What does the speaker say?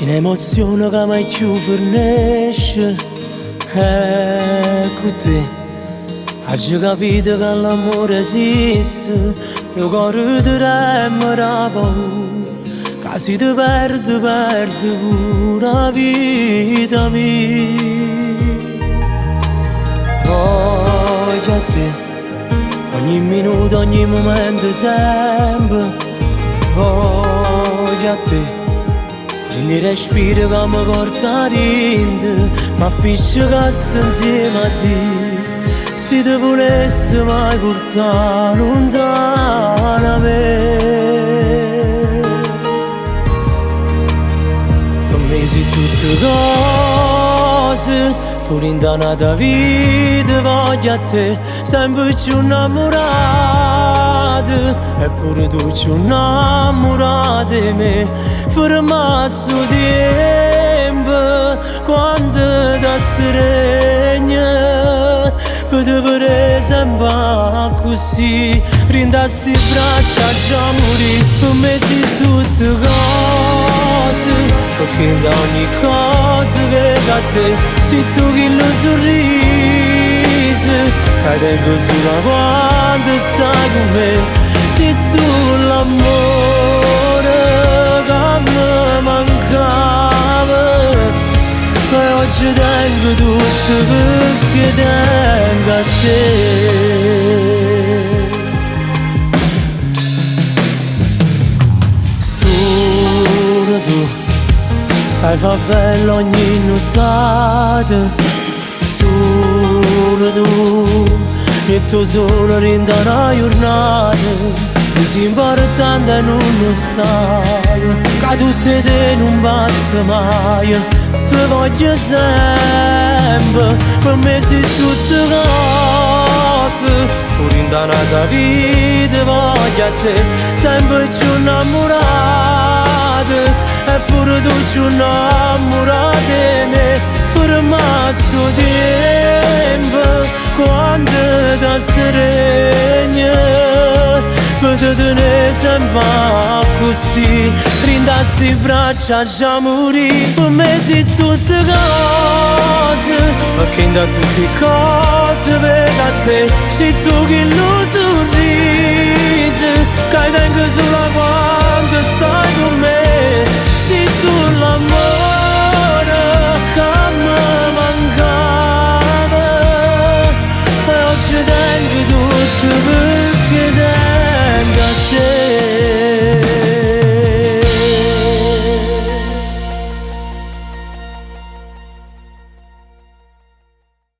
un'emozione che mai più fornisce. Ecco te, hai già capito che l'amore esiste. Io corro di remera paura, che se ti perdo, perdo pure la vita mia. Voglio a te, ogni minuto, ogni momento, sempre. Voglio a te, prendi respiro che mi porta a rinde, ma appiccicasse insieme a te. Se ti volesse mai portare lontano a me. Per me sei tutte cose, pure in dannata vita voglio a te, sempre più innamorato, eppure tu ci innamorato di me. Fermasso tempo quando ti stregno, per te per sempre così, rindasti le braccia già morì. Per me sei tutte cose, perché da ogni cosa vedo a te. Sei tu che lo sorriso, che tengo solo quando stai con me. Sei tu l'amore che mi mancava, e oggi tengo tutto perché tengo a te. Solo tu sai fa bello ogni nottata, solo tu e tu solo rinda una giornata. Tu sei importante e non lo sai, che tutte te non basta mai. Ti voglio sempre, per me sei tutte cose, pure in dannata vita voglio a te, sempre più innamorato, eppure tu ci innamorato di me. Fermasso tempo quando ti stregno, per te tenere sempre così, rindasti le braccia già morì. Per me sei tutte cose, perché da tutte cose vedo a te. Sei tu che lo sorriso, che tengo solo quando stai con me.